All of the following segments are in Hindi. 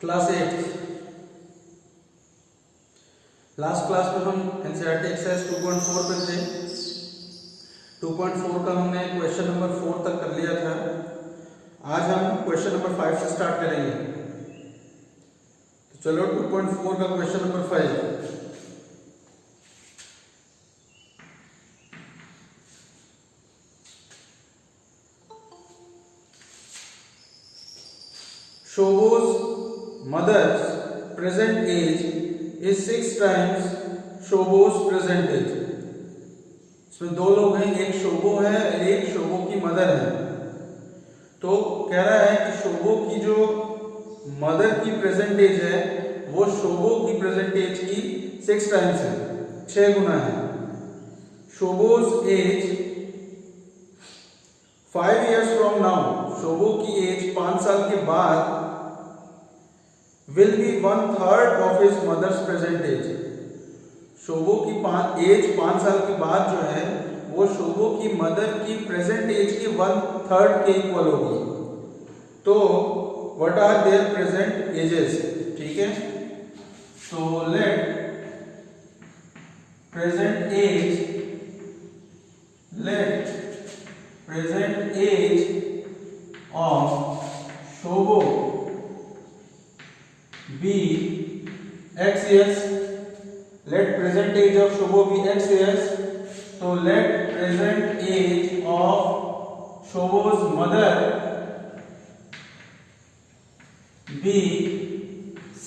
क्लास 8 लास्ट क्लास में हम एनसीईआरटी एक्सरसाइज 2.4 पे थे। 2.4 का हमने क्वेश्चन नंबर 4 तक कर लिया था। आज हम क्वेश्चन नंबर 5 से स्टार्ट करेंगे। तो चलो 2.4 का question number 5। Shobo's mother's present age is 6 times Shobo's present age। इसमें दो लोग हैं, एक शोबो है, एक शोबो की मदर है। तो कह रहा है कि शोबो की जो मदर की प्रेजेंट एज है वो शोबो की प्रेजेंट एज की 6 टाइम्स है, 6 गुना है। शोबोज as 5 years from now, Shobo की एज 5 साल के बाद will be 1/3 of his mother's present age। Shobo की एज 5 साल के बाद जो है वो शोबो की मदर की प्रेजेंट एज की 1/3 के इक्वल होगी। तो what are their present ages? ठीक है, तो let present age of Shobo be x years। let present age of shobho be x years। so let present age of shobho's mother be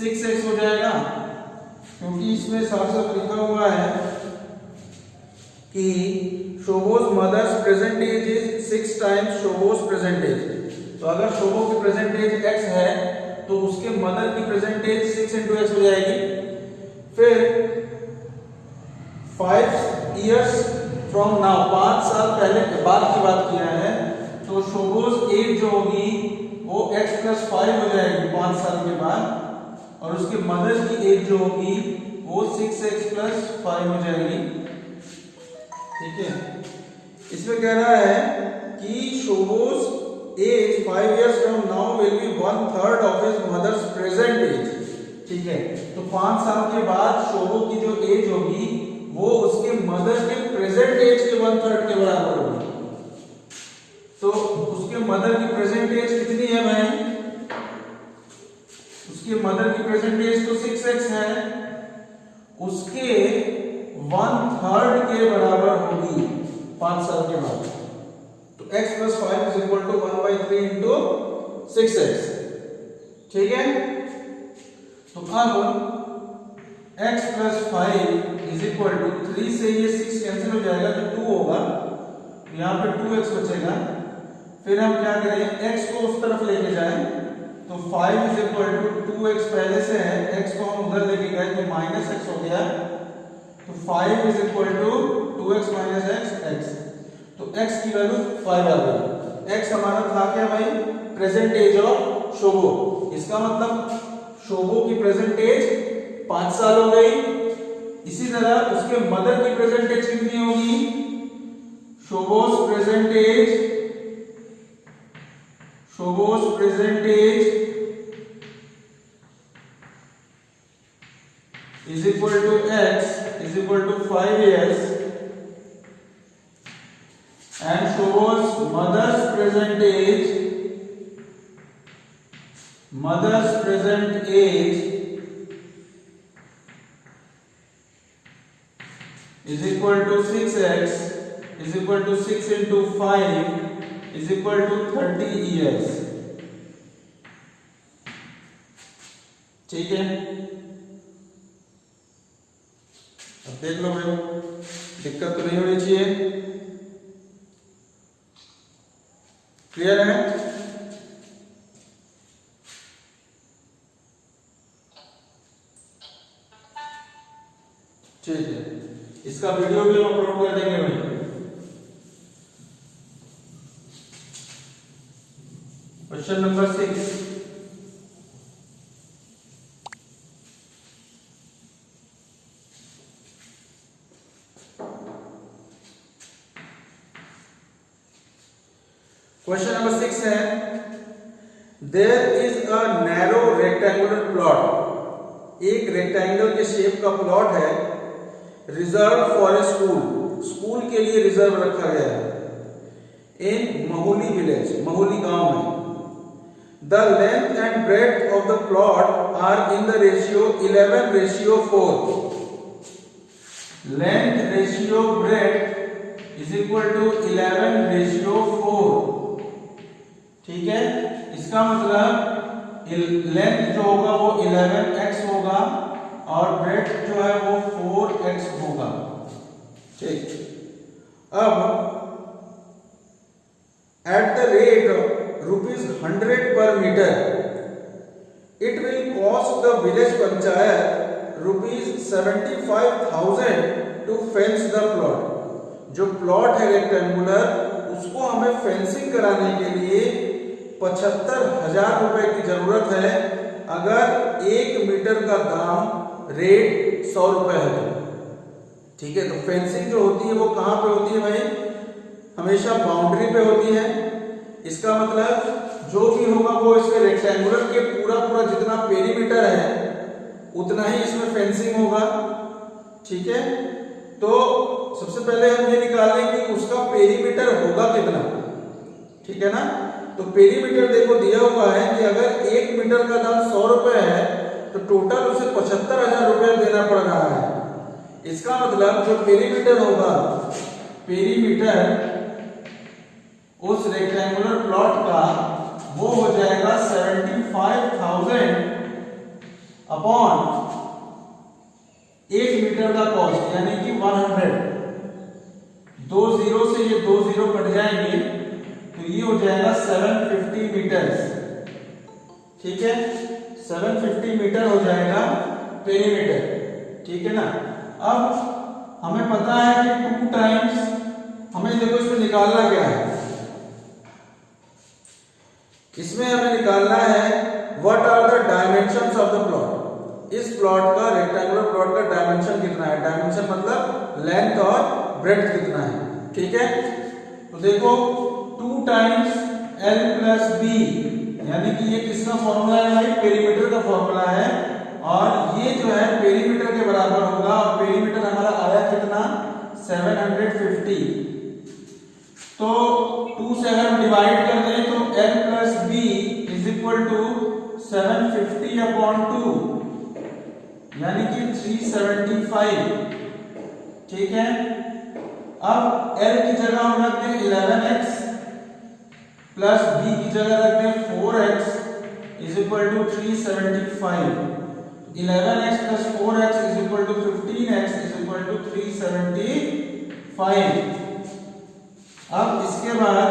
6x हो जाएगा, क्योंकि इसमें साफ साफ लिखा हुआ है कि Shobo's mother's present age is 6 times Shobo's present age. तो अगर शोबो की प्रेजेंट एज x है तो उसके मदर की प्रेजेंट एज 6 into x हो जाएगी। फिर 5 years from now, 5 साल पहले बाद की बात किया है, तो शोबोज एज जो होगी वो x + 5 हो जाएगी 5 साल के बाद, और उसके मदर की एज जो होगी वो 6x + 5 हो जाएगी। ठीक है, इसमें कह रहा है कि शोबोज age 5 years from now will be 1/3 of his mother's present age। ठीक है, तो 5 साल के बाद शोबो की जो एज होगी वो उसके मदर के प्रेजेंट एज के 1/3 के बराबर होगी। तो उसके मदर की प्रेजेंट एज कितनी है भाई? उसके मदर की प्रेजेंट एज तो 6x है, उसके 1/3 के बराबर होगी 5 साल के बाद। तो x + 5 = 1/3 into 6x। ठीक है, तो अब x + 5 = 3 से ये 6 कैंसिल हो जाएगा तो 2 होगा, यहाँ पे 2x बचेगा। फिर हम क्या करें, x को उस तरफ लेके जाएं, तो 5 = 2x पहले से है, x को हम उधर लेके गए तो -x हो गया। तो 5 = 2x - x। तो x की वैल्यू 5 आ गई। x हमारा था क्या भाई? Present age of Shobo. इसका मतलब शोबो की प्रेजेंट एज 5 साल हो गई। इसी तरह उसके मदर की प्रेजेंट एज कितनी होगी? Shobo's present age is equal to x is equal to 5 years, and shows mother's present age is equal to 6x is equal to 6 into 5 is equal to 30 years। ठीक है, अब देख लो भाई, दिक्कत तो नहीं होनी चाहिए। क्लियर है? ठीक है, इसका वीडियो भी हम अपलोड कर देंगे भाई। Question number 6। क्वेश्चन नंबर 6 है there is a narrow rectangular plot, एक रेक्टेंगल के शेप का प्लॉट है, reserve for a school, school के लिए रिजर्व रखा गया है, इन महुली विलेज, महुली गांव में। The length and breadth of the plot are in the ratio 11:4, length ratio breadth is equal to 11:4, ठीक है। इसका मतलब लेंथ जो होगा वो 11x होगा और ब्रेड्थ जो है वो 4x होगा, ठीक। अब at the rate of ₹100 per meter, it will cost the village panchayat ₹75,000 to fence the plot. जो प्लॉट है रेक्टेंगुलर, उसको हमें फेंसिंग कराने के लिए 75,000 रुपए की जरूरत है। अगर 1 मीटर का दाम रेट 100 रुपए है, ठीक है। तो फेंसिंग जो होती है वो कहां पे होती है भाई? हमेशा बाउंड्री पे होती है। इसका मतलब जो भी होगा वो इसके रेक्टेंगुलर के पूरा जितना पेरीमीटर है उतना ही इसमें फेंसिंग होगा, ठीक है। तो सबसे पहले हम ये निकालें कि उसका पेरीमीटर होगा कितना, ठीक है ना। तो पेरीमीटर देखो दिया हुआ है कि अगर 1 मीटर का दाम 100 रुपए है तो टोटल उसे 75,000 रुपए देना पड़ रहा है। इसका मतलब जो पेरीमीटर होगा, पेरीमीटर उस रेक्टेंगुलर प्लॉट का वो हो जाएगा 75,000 अपॉन 1 मीटर का कॉस्ट, यानी कि 100। 2 जीरो से ये 2 जीरो कट जाएंगे तो ये हो जाएगा 750 मीटर्स, ठीक है। 750 मीटर हो जाएगा पेरीमीटर, ठीक है ना। अब हमें पता है कि 2 टाइम्स, हमें देखो इसमें निकालना क्या है, इसमें हमें निकालना है what are the dimensions of the plot. इस प्लॉट का, रेक्टेंगुलर प्लॉट का डायमेंशन कितना है? डायमेंशन मतलब लेंथ और ब्रेड्थ कितना है, ठीक है। तो देखो 2 टाइम्स L प्लस B, यानी कि ये किसका फॉर्मूला है भाई? पेरीमीटर का फॉर्मूला है। और ये जो है पेरीमीटर के बराबर होगा, और पेरीमीटर हमारा आया कितना? 750। तो 2 से अगर हम डिवाइड कर दें तो L plus B is equal to 750 upon 2, यानी कि 375, ठीक है। अब L की जगह हम रख दें 11x प्लस B की जगह रख दें 4x is equal to 375। 11x plus 4x is equal to 15x is equal to 375। अब इसके बाद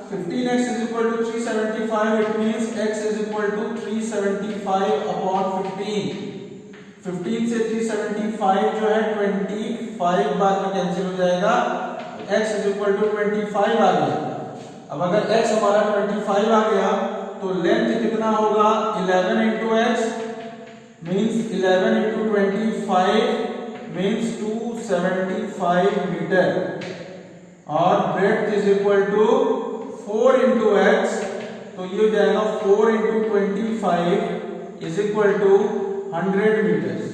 15x is equal to 375, it means x is equal to 375 upon 15। 15 से 375 जो है 25 बाद में कैंसिल हो जाएगा, x is equal to 25 आ गया। अब अगर x हमारा 25 आ गया तो लेंथ कितना होगा? 11 into x means 11 into 25 means 275 metre, और breadth is equal to 4 into x, तो ये हो जाएगा 4 into 25 is equal to 100 metres.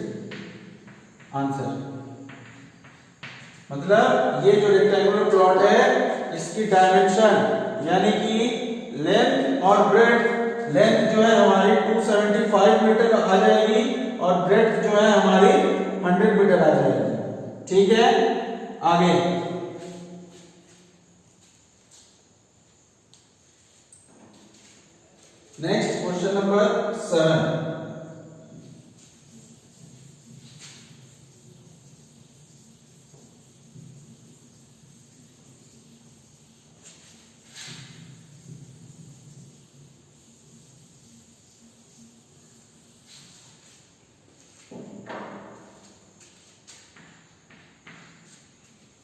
Answer मतलब ये जो रेक्टेंगुलर प्लॉट है इसकी डायमेंशन यानी कि लेंथ और ब्रेड्थ, लेंथ जो है हमारी 275 मीटर आ जाएगी और ब्रेड्थ जो है हमारी 100 मीटर आ जाएगी, ठीक है। आगे next question number 7।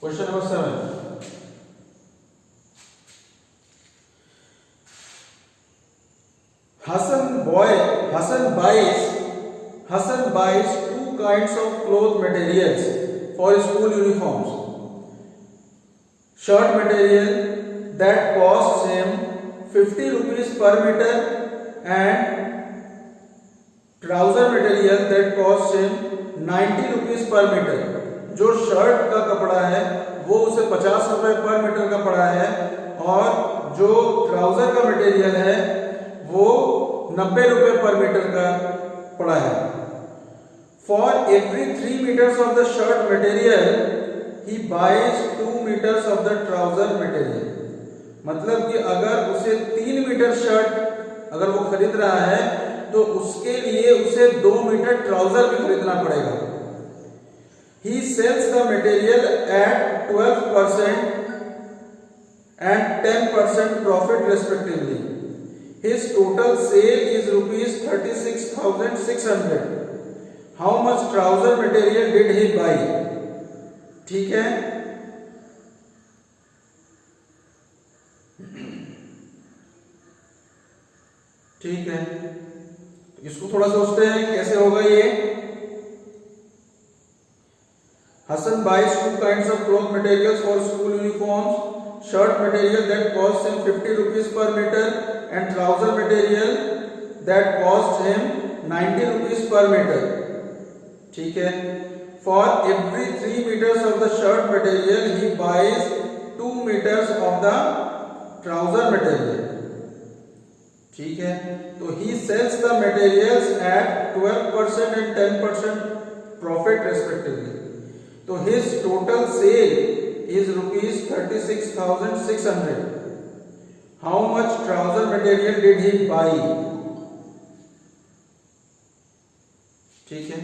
Question number 7, Hassan buys 2 kinds of cloth materials for school uniforms. Shirt material that costs him 50 rupees per meter and trouser material that cost him 90 rupees per meter. जो शर्ट का कपड़ा है वो उसे 50 रुपए पर मीटर का पड़ा है और जो ट्राउजर का मटेरियल है वो 90 रुपए पर मीटर का पड़ा है. For every 3 meters of the shirt material he buys 2 meters of the trouser material. मतलब कि अगर उसे 3 मीटर शर्ट अगर वो खरीद रहा है तो उसके लिए उसे 2 मीटर ट्राउजर भी खरीदना पड़ेगा. He sells the material at 12% and 10% profit respectively. His total sale is rupees 36,600. How much trouser material did he buy? ठीक है. ठीक है, इसको थोड़ा सोचते हैं कैसे होगा ये. Hassan buys 2 kinds of cloth materials for school uniforms. Shirt material that costs him 50 rupees per meter and trouser material that costs him 90 rupees per meter. ठीक है. For every 3 meters of the shirt material he buys 2 meters of the trouser material. ठीक है. तो he sells the materials at 12% and 10% profit respectively. तो his total sale is rupees 36,600. How much trouser material did he buy? ठीक है.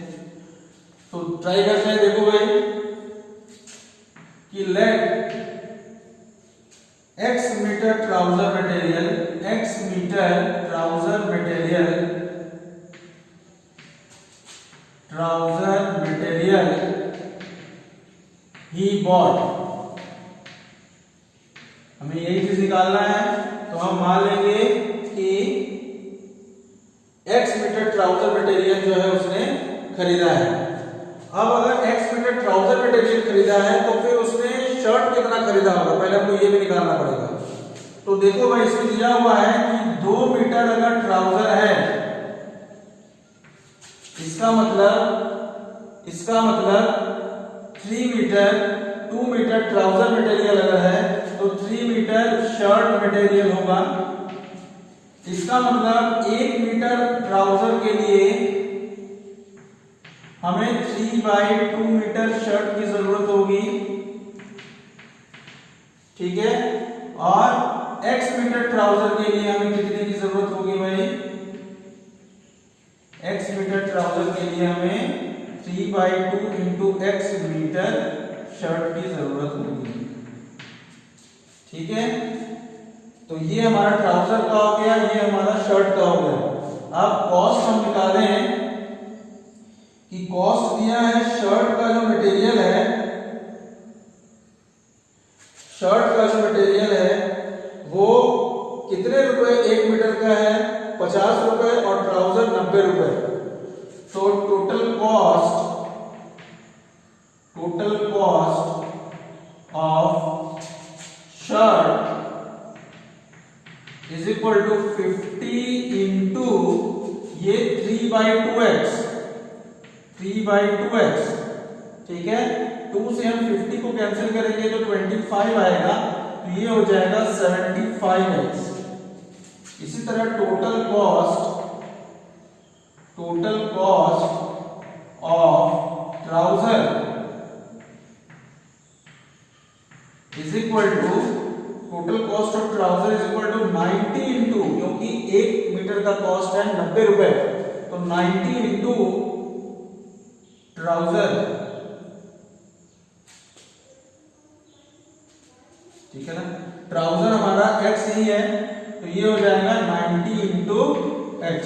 तो ट्राई करते हैं. देखो भाई कि let x metre trouser material he bought. हमें यही चीज निकालना है. तो हम मान लेंगे कि x मीटर ट्राउजर मटेरियल जो है उसने खरीदा है. अब अगर x मीटर ट्राउजर मटेरियल खरीदा है तो फिर उसने शर्ट कितना खरीदा होगा, पहले हमको ये भी निकालना पड़ेगा. तो देखो भाई इसमें दिया हुआ है कि 2 मीटर अगर ट्राउजर है, इसका मतलब 3 मीटर 2 मीटर ट्राउजर मटेरियल अगर है तो 3 मीटर शर्ट मटेरियल होगा. इसका मतलब 1 मीटर ट्राउजर के लिए हमें 3/2 मीटर शर्ट की जरूरत होगी. ठीक है. और x मीटर ट्राउजर के लिए हमें कितने की जरूरत होगी भाई? x मीटर ट्राउजर के लिए हमें 3/2 इंटू x मीटर शर्ट की जरूरत होगी. ठीक है. तो ये हमारा ट्राउजर का हो गया, ये हमारा शर्ट का हो गया. अब कॉस्ट हम निकालें कि कॉस्ट दिया है शर्ट का जो मटेरियल है, शर्ट का जो मटेरियल है वो कितने रुपए 1 मीटर का है? 50 रुपए और ट्राउजर 90 रुपए. तो total cost of shirt is equal to 50 into ये 3/2x. ठीक है. 2 से हम 50 को कैंसिल करेंगे तो 25 आएगा. तो ये हो जाएगा 75x. इसी तरह total cost of trouser is equal to 90 into, क्योंकि 1 मीटर का कॉस्ट है 90 रुपए, तो 90 इंटू ट्राउजर. ठीक है ना. ट्राउजर हमारा x ही है तो ये हो जाएगा 90 इंटू x.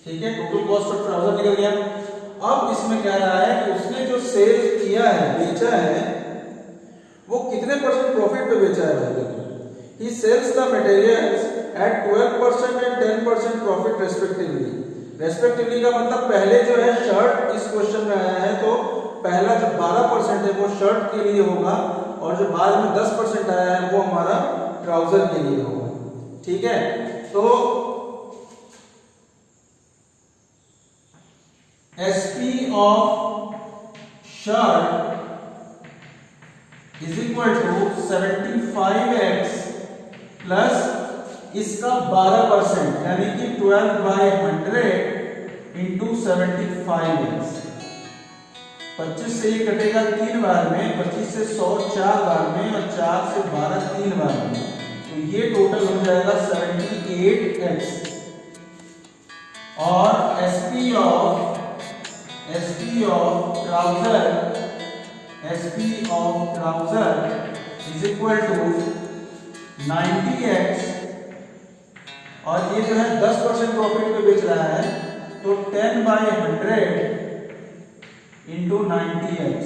ठीक है. टोटल कॉस्ट ऑफ ट्राउजर निकल गया. अब इसमें क्या रहा है कि उसने जो सेल किया है, बेचा है, वो कितने परसेंट प्रॉफिट पे बेचा है भाई? He sells the materials at 12% and 10% profit respectively. Respectively का मतलब पहले जो है शर्ट इस क्वेश्चन में आया है तो पहला जो 12% है वो शर्ट के लिए होगा और जो बाद में 10% आया है वो हमारा ट्राउजर के लिए होगा. ठीक है. तो SP of shirt is equal to 75x plus इसका 12% यानी कि 12/100 इंटू 75x। 25 से ये कटेगा 3 बार में, 25 से 100 4 बार में और 4 से 12 3 बार में, तो ये टोटल हो जाएगा 78x। और SP of trouser is equal to 90x। और ये जो है 10% प्रॉफिट पे बेच रहा है, तो 10/100 इंटू 90x।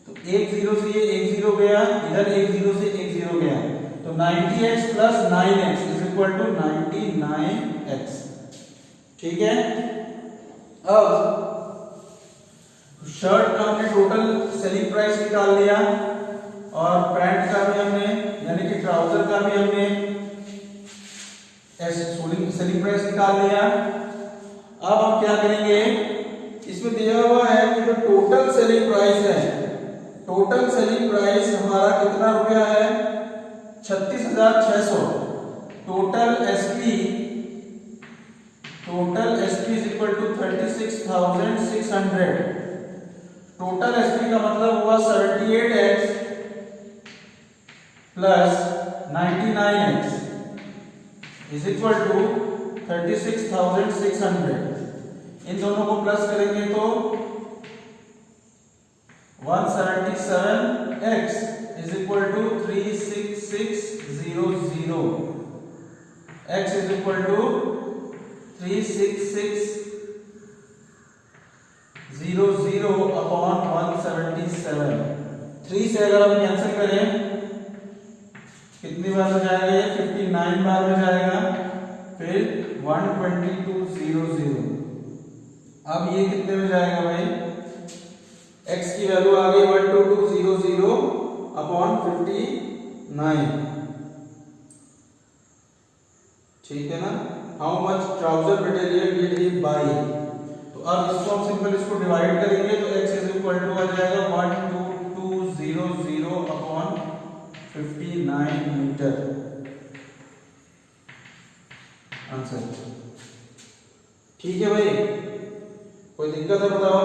तो 1 0 से ये 1 0 गया, इधर 1 0 से 1 0 गया, तो 90x plus 9x is equal to 99x। ठीक है। अब शर्ट का हमने टोटल सेलिंग प्राइस निकाल लिया और पैंट का भी हमने यानी कि ट्राउजर का भी हमने सेलिंग प्राइस निकाल लिया। अब हम क्या करेंगे, इसमें दिया हुआ है कि जो टोटल सेलिंग प्राइस है, टोटल सेलिंग प्राइस हमारा कितना रुपया है, 36,600। Total SP is equal to 36,600। Total SP का मतलब हुआ 78x plus 99x is equal to 36,600। इन दोनों को प्लस करेंगे तो 177x is equal to 36600। x is equal to 36600 upon 177। 3 से अगर हम कैंसिल करें कितनी बार में जाएगा, ये 59 बार में जाएगा, फिर 12200। अब ये कितने में जाएगा भाई, x की वैल्यू आ गई 12200 अपॉन 59। ठीक है ना। How much trouser material did he buy. तो अब इसको हम सिंपल इसको डिवाइड करेंगे तो x इज इक्वल टू आ जाएगा 12200 अपॉन 59 मीटर। आंसर। ठीक है भाई, कोई दिक्कत है बताओ।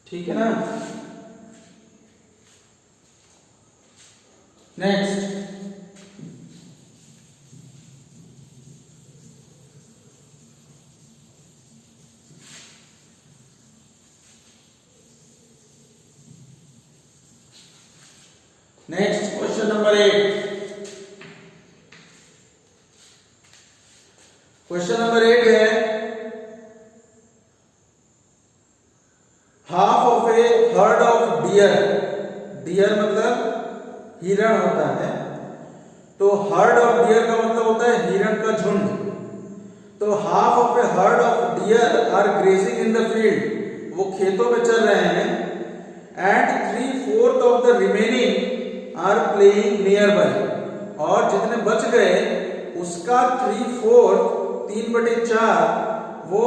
ठीक है ना। Next, question number 8। Question number 8 है, half of a herd of deer. Deer मतलब हिरण होता है, तो हर्ड ऑफ डियर का मतलब होता है हिरण का झुंड। तो half of a herd of deer are grazing in the field, वो खेतों में चल रहे हैं, and 3/4 of the remaining are playing nearby, और जितने बच गए उसका 3/4 3/4 वो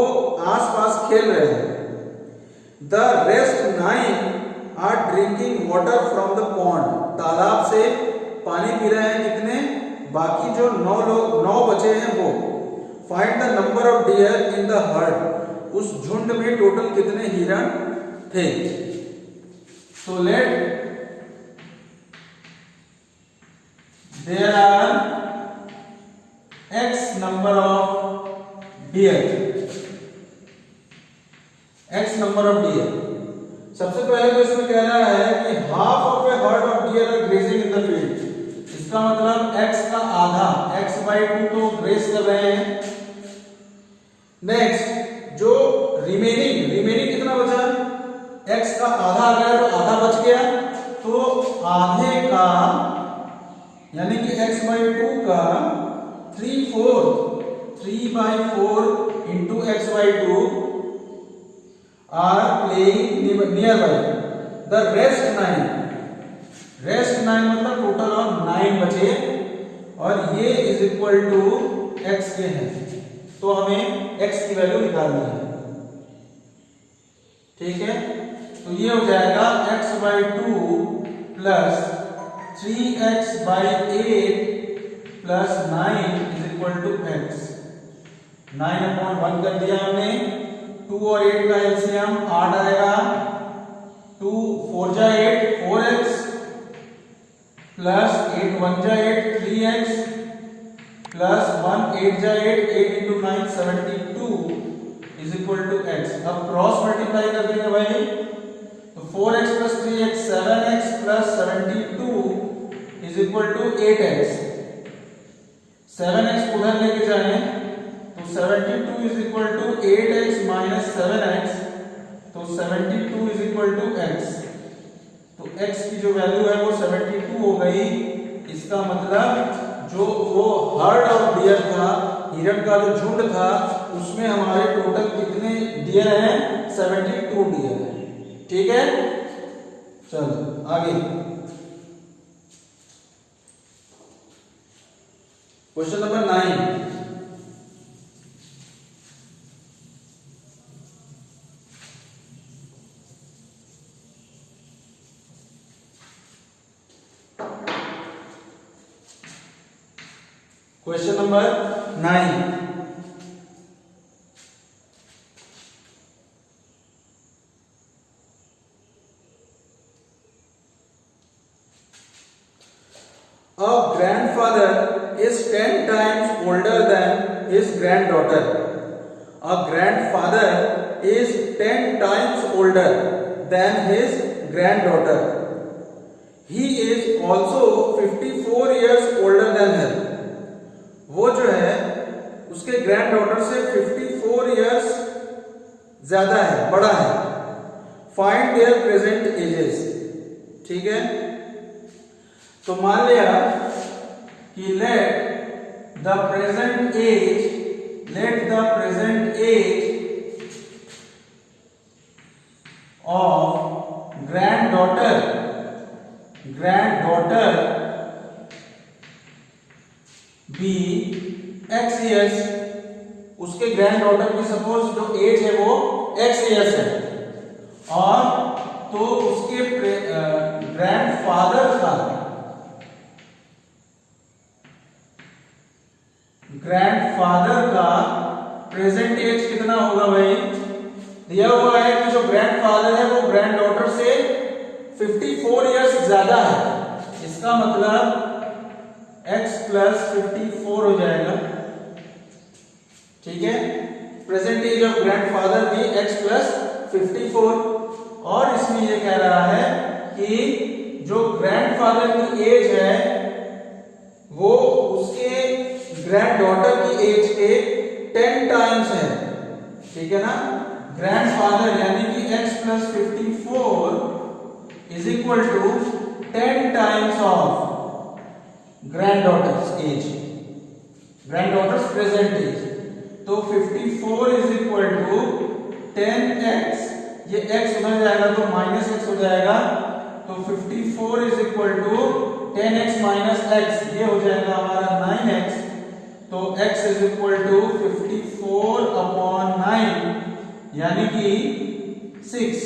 आसपास खेल रहे हैं। The rest 9 are drinking water from the pond, तालाब से पानी पी रहे हैं कितने, बाकी जो 9 बचे हैं वो। Find the number of deer in the herd, उस झुंड में टोटल कितने हिरण थे। So let there are x number of deer, x number of deer. सबसे पहले तो इसमें कह रहा है कि half of a herd of deer are grazing in the field, इसका मतलब x का आधा, x/2 तो ग्रेज कर रहे हैं। नेक्स्ट, जो रिमेनिंग कितना बचा, x का आधा आ गया तो आधा बच गया, तो आधे का यानी कि x/2 का 3/4 into x/2 are playing nearby. The rest 9 मतलब टोटल ऑफ 9 बचे, और ये इज इक्वल टू x के हैं, तो हमें x की वैल्यू निकालनी है। ठीक है, तो ये हो जाएगा x/2 plus 3x/8 plus 9 is equal to x। 9/1 कर दिया हमने। 2 और 8 का एलसीएम 8 आएगा। 2 4 जा 8 4x प्लस 8 1 जा 8 3x प्लस 1 8 जा 8 8 into 9 72 is equal to x। अब क्रॉस मल्टीप्लाई कर देंगे भाई, तो 4x plus 3x 7x plus 72 is equal to 8x। 7x उधर लेके जाएं तो 72 is equal to 8x minus 7x, तो 72 इज इक्वल टू x। तो x की जो वैल्यू है वो 72 हो गई। इसका मतलब जो वो हर्ड ऑफ डियर था, हिरण का जो झुंड था, उसमें हमारे टोटल कितने डियर हैं? 72 डियर हैं। ठीक है, चलो आगे question number 9। Question number 9। A grandfather is 10 times older than his granddaughter. A grandfather is 10 times older than his granddaughter. He is also 54 years older than her. वो जो है उसके ग्रैंडडॉटर से 54 इयर्स ज्यादा है, बड़ा है। Find their present ages. ठीक है, तो मान लिया कि let the present age of granddaughter be x years. उसके ग्रैंडडॉटर की सपोज जो एज है वो x इयर्स है, और तो उसके ग्रैंडफादर का प्रेजेंट एज कितना होगा भाई? दिया हुआ है कि जो ग्रैंडफादर है वो ग्रैंडडॉटर से 54 इयर्स ज्यादा है। इसका मतलब x प्लस 54 हो जाएगा। ठीक है, प्रेजेंट एज ऑफ ग्रैंडफादर भी x प्लस 54। और इसमें ये कह रहा है कि जो ग्रैंडफादर की एज है वो उसके ग्रैंडडॉटर की एज के 10 टाइम्स है। ठीक है ना, ग्रैंडफादर यानी कि x plus 54 is equal to 10 times of granddaughter's age, granddaughter's present age. तो 54 इज इक्वल टू 10x, ये x उधर जाएगा तो माइनस x हो जाएगा, तो 54 is equal to 10x minus x, ये हो जाएगा हमारा 9x। तो x is equal to 54 upon 9 यानी कि 6।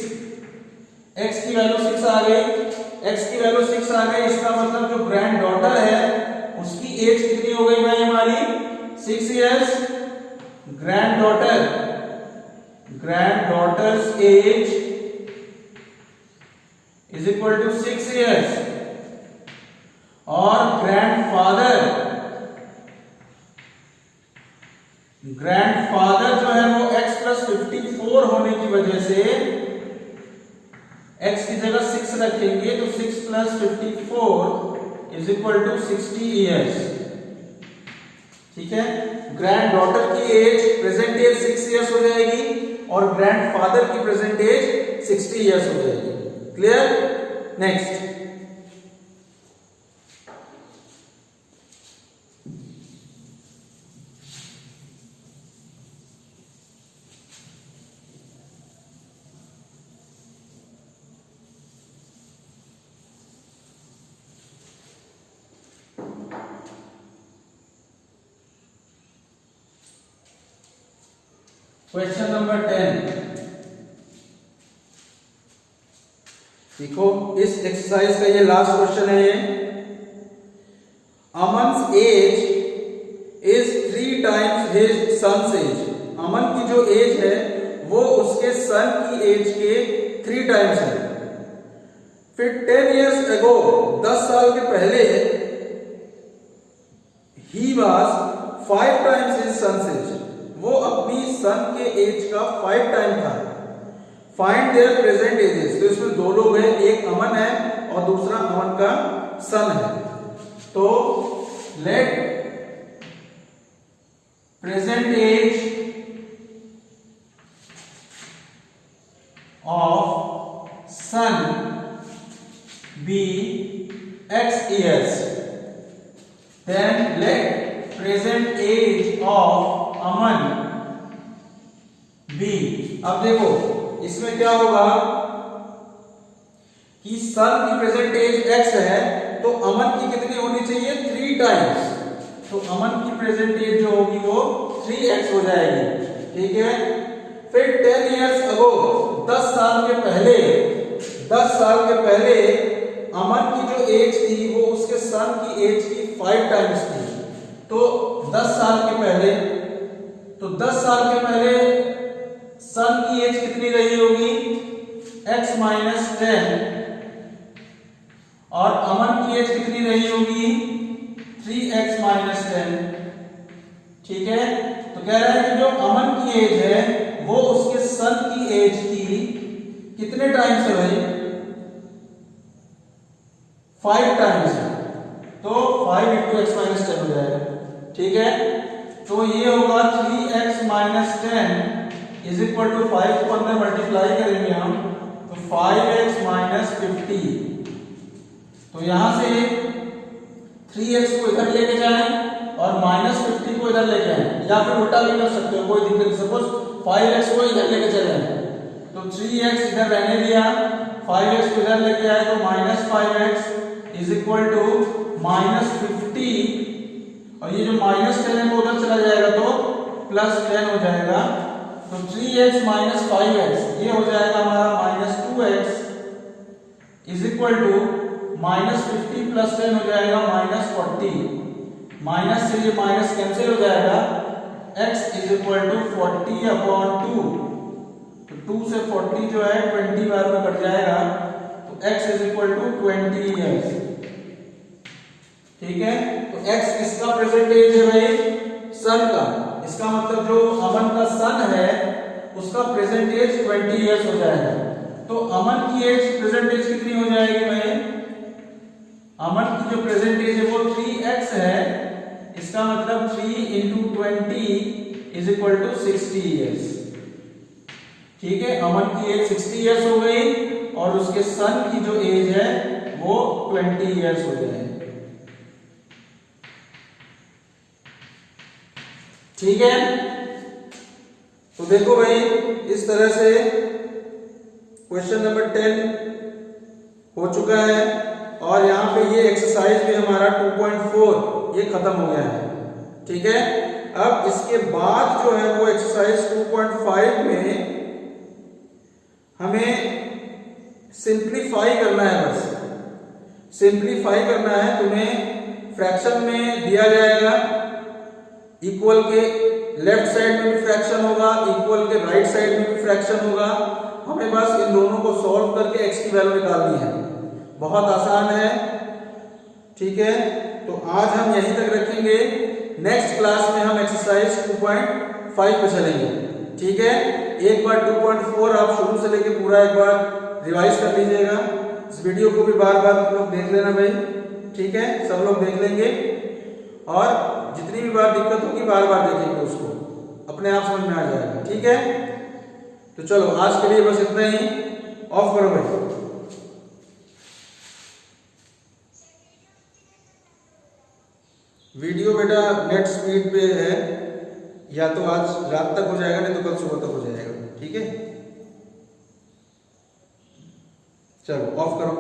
x की वैल्यू 6 आ गई, x की वैल्यू 6 आ गई। इसका मतलब जो ग्रैंडडॉटर है उसकी एज कितनी हो गई भाई हमारी? 6 years. Granddaughter's age is equal to 6 years, और ग्रैंडफादर जो है वो x प्लस 54 होने की वजह से x की जगह 6 रखेंगे, तो 6 plus 54 is equal to 60 years. ठीक है, ग्रैंडडॉटर की एज प्रेजेंट एज 6 इयर्स हो जाएगी और ग्रैंडफादर की प्रेजेंट एज 60 इयर्स हो जाएगी। क्लियर? नेक्स्ट क्वेश्चन नंबर 10 देखो, इस एक्सरसाइज का ये लास्ट क्वेश्चन है। ये Aman's age is 3 times his son's age. Aman की जो एज है वो उसके सन की एज के 3 टाइम्स है। फिर 10 years ago 10 साल के पहले he was 5 times his son's age, वो अपनी सन के एज का 5 टाइम था। फाइंड देयर प्रेजेंट एजेस, तो इसमें 2 लोग हैं, एक अमन है और दूसरा अमन का सन है। तो let present age of son be x years, then let present age of Aman be. अब देखो इसमें क्या होगा कि सन की प्रेजेंट एज x है, तो अमन की कितनी होनी चाहिए? 3 टाइम्स। तो अमन की प्रेजेंट एज जो होगी वो 3x हो जाएगी। ठीक है। फिर 10 years ago 10 साल के पहले, 10 साल के पहले अमन की जो एज थी वो उसके सन की एज की 5 टाइम्स थी। तो 10 साल के पहले, तो 10 साल के पहले सन की एज कितनी रही होगी? x माइनस 10, और अमन की एज कितनी रही होगी? 3x minus 10। ठीक है। तो कह रहा है कि जो अमन की एज है वो उसके सन की एज की कितने टाइम्स है भाई? 5 टाइम्स है। तो 5 into x माइनस 10 हो जाएगा। ठीक है। तो ये होगा 3x minus 10 is equal to 5 को अंदर मल्टीप्लाई करेंगे हम, तो 5x माइनस 50। तो यहां से 3x को इधर लेके जाएं और माइनस 50 को इधर लेके आए, या फिर उल्टा भी कर सकते हो, कोई दिक्कत नहीं। सपोज 5x को इधर लेके चले आए, तो 3x इधर रहने दिया, 5x को इधर लेके आए तो minus 5x is equal to minus 50, और ये जो माइनस 10 है वो उधर चला जाएगा तो प्लस 10 हो जाएगा। तो 3x माइनस 5x ये हो जाएगा हमारा minus 2x is equal to minus 50 plus 10 हो जाएगा माइनस 40। माइनस से ये माइनस कैंसिल हो जाएगा, x इज इक्वल टू 40/2। तो 2 से 40 जो है 20 बार में कट जाएगा, तो x is equal to 20 years। ठीक है। तो x किसका प्रेजेंट एज है भाई? सन का। इसका मतलब जो अमन का सन है उसका प्रेजेंट एज 20 years हो जाएगा। तो अमन की एज प्रेजेंट एज कितनी हो जाएगी भाई? अमन की जो प्रेजेंट एज है वो 3x है। इसका मतलब 3 into 20 is equal to 60 years। ठीक है। अमन की एज 60 years हो गई और उसके सन की जो एज है वो 20 years हो जाएगी। ठीक है। तो देखो भाई, इस तरह से क्वेश्चन नंबर 10 हो चुका है, और यहां पे ये एक्सरसाइज भी हमारा 2.4 ये खत्म हो गया है। ठीक है। अब इसके बाद जो है वो एक्सरसाइज 2.5 में हमें सिंप्लीफाई करना है। बस सिंप्लीफाई करना है। तुम्हें फ्रैक्शन में दिया जाएगा, इक्वल के लेफ्ट साइड में भी फ्रैक्शन होगा, इक्वल के राइट साइड में भी फ्रैक्शन होगा। हमें बस इन दोनों को सॉल्व करके x की वैल्यू निकालनी है। बहुत आसान है। ठीक है। तो आज हम यहीं तक रखेंगे। नेक्स्ट क्लास में हम एक्सरसाइज 2.5 पे चलेंगे। ठीक है। एक बार 2.4 आप शुरू से लेके पूरा एक बार रिवाइज कर लीजिएगा। इस वीडियो को भी बार बार आप लोग देख लेना भाई। ठीक है। सब लोग देख लेंगे, और जितनी भी बार दिक्कत होगी बार बार देखेंगे, उसको अपने आप समझ में आ जाएगा। ठीक है। तो चलो आज के लिए बस इतना ही। ऑफ करो भाई। वीडियो बेटा नेट स्पीड पे है, या तो आज रात तक हो जाएगा, नहीं तो कल सुबह तक हो जाएगा। ठीक है। चलो ऑफ करो।